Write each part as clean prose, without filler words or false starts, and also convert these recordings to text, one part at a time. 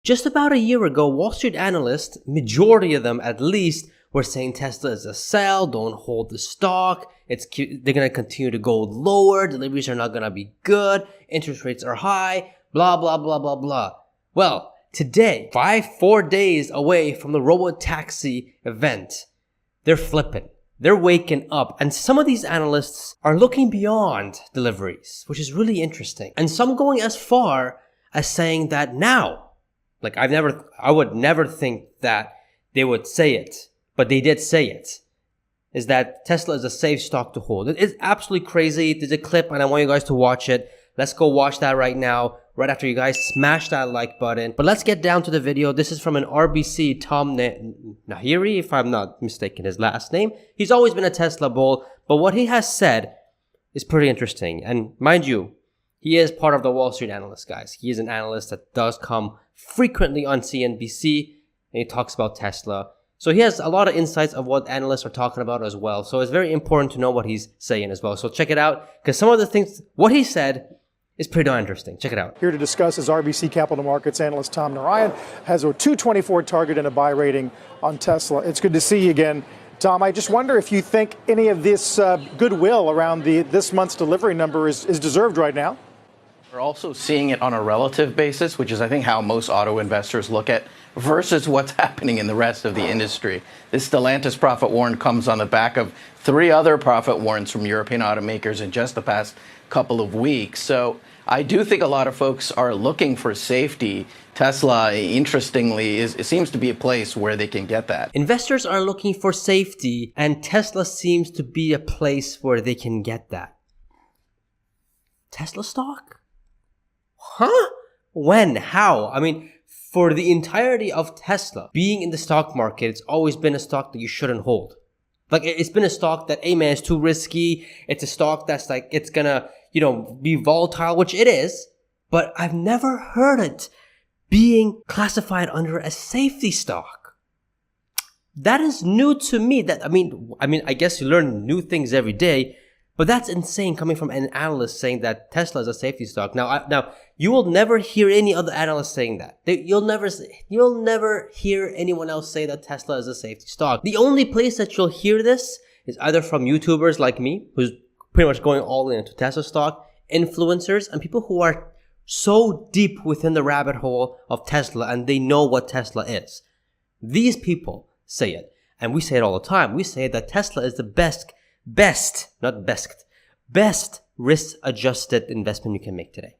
Just about a year ago, Wall Street analysts, majority of them at least, were saying Tesla is a sell, don't hold the stock, they're going to continue to go lower, deliveries are not going to be good, interest rates are high, blah, blah, blah, blah, blah. Well, today, 4 days away from the robo-taxi event, they're flipping. They're waking up. And some of these analysts are looking beyond deliveries, which is really interesting. And some going as far as saying that now, like I would never think that they would say it, but they did say it, is that Tesla is a safe stock to hold. It is absolutely crazy. There's a clip and I want you guys to watch it. Let's go watch that right now, right after you guys smash that like button. But let's get down to the video. This is from an RBC, Tom Nahiri, if I'm not mistaken his last name. He's always been a Tesla bull, but what he has said is pretty interesting. And mind you, he is part of the Wall Street analyst, guys. He is an analyst that does come frequently on CNBC, and he talks about Tesla. So he has a lot of insights of what analysts are talking about as well. So it's very important to know what he's saying as well. So check it out, because some of the things, what he said, is pretty darn interesting. Check it out. Here to discuss is RBC Capital Markets analyst Tom Narayan. Has a 224 target and a buy rating on Tesla. It's good to see you again. Tom, I just wonder if you think any of this goodwill around this month's delivery number is deserved right now? We're also seeing it on a relative basis, which is, I think, how most auto investors look at versus what's happening in the rest of the industry. This Stellantis profit warrant comes on the back of 3 other profit warrants from European automakers in just the past couple of weeks. So I do think a lot of folks are looking for safety. Tesla, interestingly, it seems to be a place where they can get that. Investors are looking for safety, and Tesla seems to be a place where they can get that. Tesla stock? Huh? When? How? I mean, for the entirety of Tesla, being in the stock market, it's always been a stock that you shouldn't hold. Like, it's been a stock that, hey man, it's too risky. It's a stock that's like, it's gonna, be volatile, which it is. But I've never heard it being classified under a safety stock. That is new to me. I mean, I guess you learn new things every day, but that's insane coming from an analyst saying that Tesla is a safety stock. Now you will never hear any other analyst saying that. You'll never hear anyone else say that Tesla is a safety stock. The only place that you'll hear this is either from YouTubers like me, who's pretty much going all into Tesla stock, influencers, and people who are so deep within the rabbit hole of Tesla and they know what Tesla is. These people say it, and we say it all the time. We say that Tesla is the best risk-adjusted investment you can make today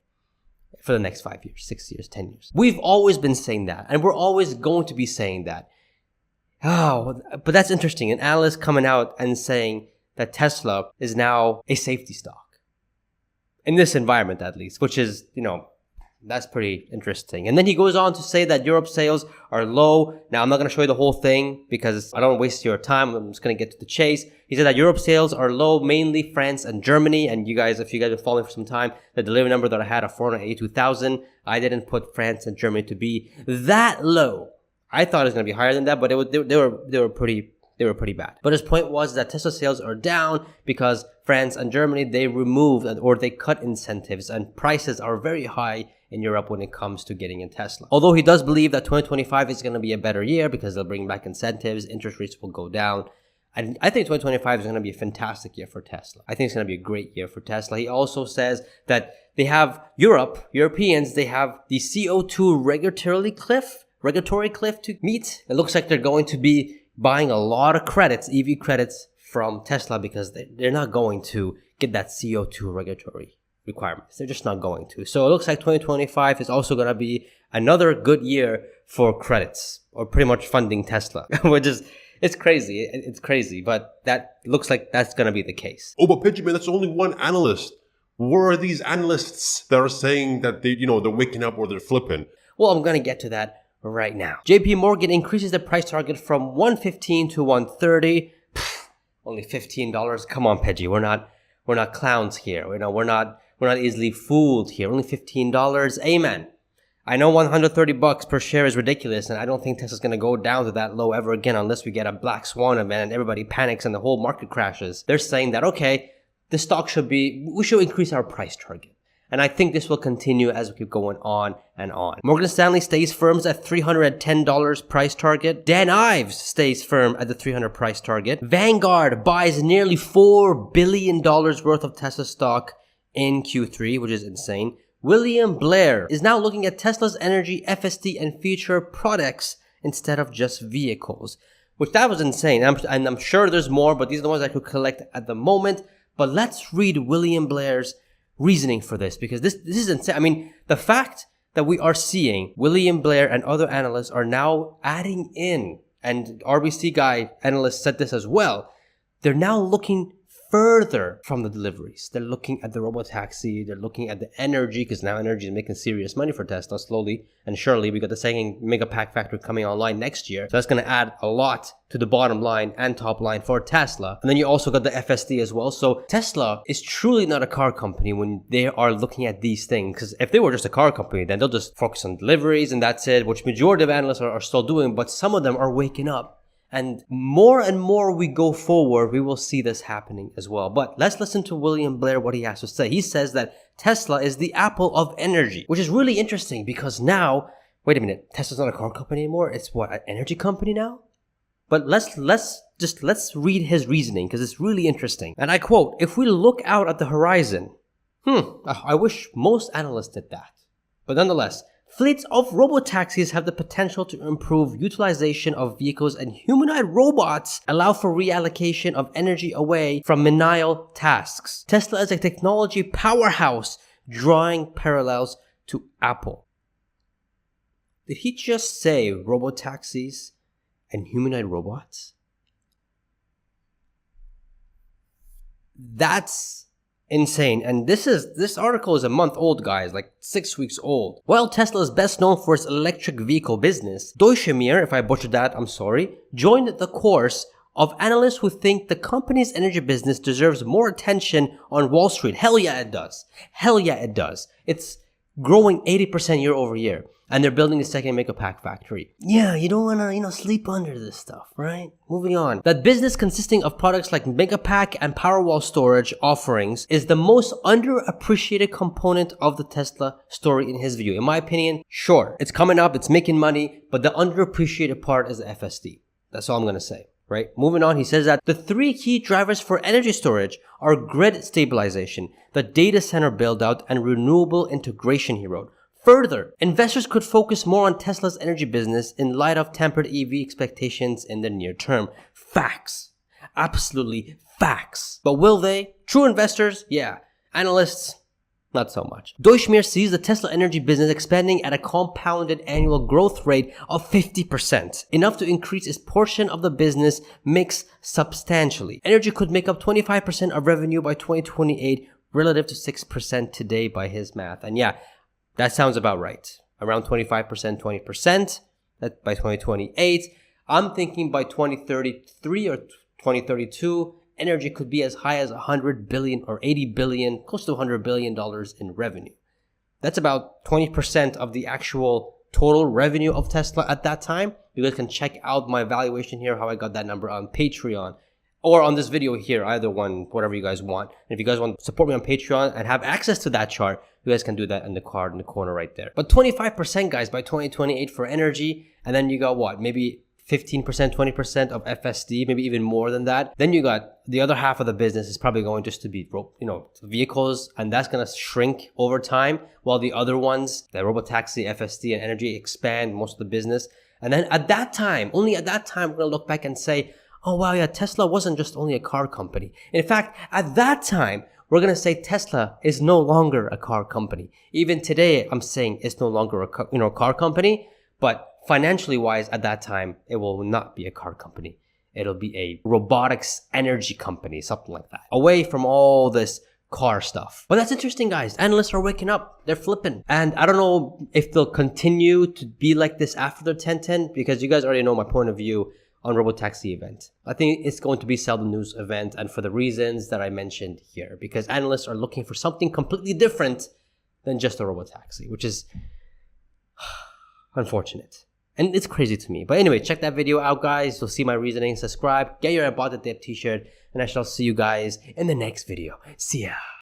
for the next 5 years, 6 years, 10 years. We've always been saying that, and we're always going to be saying that. Oh, but that's interesting. An analyst coming out and saying that Tesla is now a safety stock. In this environment, at least, which is, that's pretty interesting. And then he goes on to say that Europe sales are low. Now, I'm not going to show you the whole thing because I don't waste your time. I'm just going to get to the chase. He said that Europe sales are low, mainly France and Germany. And you guys, if you guys have followed me for some time, the delivery number that I had of 482,000, I didn't put France and Germany to be that low. I thought it was going to be higher than that, but they were pretty bad. But his point was that Tesla sales are down because France and Germany, they removed or they cut incentives, and prices are very high in Europe when it comes to getting in Tesla. Although he does believe that 2025 is going to be a better year because they'll bring back incentives, interest rates will go down. And I think 2025 is going to be a fantastic year for Tesla. I think it's going to be a great year for Tesla. He also says that they have Europeans, they have the CO2 regulatory cliff to meet. It looks like they're going to be buying a lot of credits, EV credits from Tesla, because they're not going to get that CO2 regulatory requirements. They're just not going to. So it looks like 2025 is also going to be another good year for credits, or pretty much funding Tesla, which is, it's crazy. It's crazy, but that looks like that's going to be the case. Oh, but Pejjy, man, that's only one analyst. Where are these analysts that are saying that they're waking up or they're flipping? Well, I'm going to get to that right now. JP Morgan increases the price target from 115 to 130. Only $15. Come on, Pejjy. We're not clowns here. We're not easily fooled here. Only $15. Amen. I know $130 per share is ridiculous, and I don't think Tesla's going to go down to that low ever again unless we get a black swan event and everybody panics and the whole market crashes. They're saying that, okay, the stock we should increase our price target. And I think this will continue as we keep going on and on. Morgan Stanley stays firm at $310 price target. Dan Ives stays firm at the $300 price target. Vanguard buys nearly $4 billion worth of Tesla stock in Q3, which is insane. William Blair is now looking at Tesla's energy, FSD, and future products instead of just vehicles, which that was insane. And I'm sure there's more, but these are the ones I could collect at the moment. But let's read William Blair's reasoning for this, because this is insane. I mean, the fact that we are seeing William Blair and other analysts are now adding in, and RBC guy analyst said this as well, they're now looking further from the deliveries. They're looking at the robotaxi, they're looking at the energy, because now energy is making serious money for Tesla slowly and surely. We got the second mega pack factory coming online next year, so that's going to add a lot to the bottom line and top line for Tesla. And then you also got the FSD as well. So Tesla is truly not a car company when they are looking at these things, because if they were just a car company, then they'll just focus on deliveries and that's it, which majority of analysts are still doing, but some of them are waking up. And more we go forward, we will see this happening as well. But let's listen to William Blair, what he has to say. He says that Tesla is the Apple of energy, which is really interesting because now, wait a minute, Tesla's not a car company anymore. It's what, an energy company now? But let's read his reasoning because it's really interesting. And I quote, "If we look out at the horizon, I wish most analysts did that. But nonetheless, fleets of robotaxis have the potential to improve utilization of vehicles, and humanoid robots allow for reallocation of energy away from menial tasks. Tesla is a technology powerhouse, drawing parallels to Apple." Did he just say robotaxis and humanoid robots? That's insane. And this article is a month old, guys, like 6 weeks old. While Tesla is best known for its electric vehicle business, Deutschemir, if I butchered that, I'm sorry, joined the course of analysts who think the company's energy business deserves more attention on Wall Street. Hell yeah, it does. Hell yeah, it does. It's growing 80% year over year. And they're building the second mega pack factory. Yeah, you don't want to, sleep under this stuff, right? Moving on. That business consisting of products like mega pack and Powerwall storage offerings is the most underappreciated component of the Tesla story in his view. In my opinion, sure, it's coming up, it's making money, but the underappreciated part is the FSD. That's all I'm going to say. Right? Moving on, he says that the three key drivers for energy storage are grid stabilization, the data center build out, and renewable integration, he wrote. Further, investors could focus more on Tesla's energy business in light of tempered EV expectations in the near term. Facts. Absolutely facts. But will they? True investors? Yeah. Analysts? Not so much. Deutschemir sees the Tesla energy business expanding at a compounded annual growth rate of 50%, enough to increase its portion of the business mix substantially. Energy could make up 25% of revenue by 2028 relative to 6% today by his math. And yeah, that sounds about right. Around 25%, 20% that by 2028. I'm thinking by 2033 or 2032, energy could be as high as 100 billion or 80 billion, close to $100 billion in revenue. That's about 20% of the actual total revenue of Tesla at that time. You guys can check out my valuation here, how I got that number on Patreon or on this video here, either one, whatever you guys want. And if you guys want to support me on Patreon and have access to that chart, you guys can do that in the card in the corner right there. But 25%, guys, by 2028 for energy. And then you got what? Maybe 15%, 20% of FSD, maybe even more than that. Then you got the other half of the business is probably going just to be, vehicles, and that's going to shrink over time, while the other ones, the robotaxi, FSD, and energy expand most of the business. And then at that time, only at that time, we're going to look back and say, oh wow, yeah, Tesla wasn't just only a car company. In fact, at that time, we're going to say Tesla is no longer a car company. Even today, I'm saying it's no longer a car company, but financially wise, at that time, it will not be a car company. It'll be a robotics energy company, something like that. Away from all this car stuff. But that's interesting, guys. Analysts are waking up. They're flipping. And I don't know if they'll continue to be like this after the 1010, because you guys already know my point of view on robotaxi event. I think it's going to be seldom news event, and for the reasons that I mentioned here, because analysts are looking for something completely different than just a robotaxi, which is unfortunate. And it's crazy to me. But anyway, check that video out, guys. You'll see my reasoning. Subscribe, get your About the Dip t-shirt, and I shall see you guys in the next video. See ya.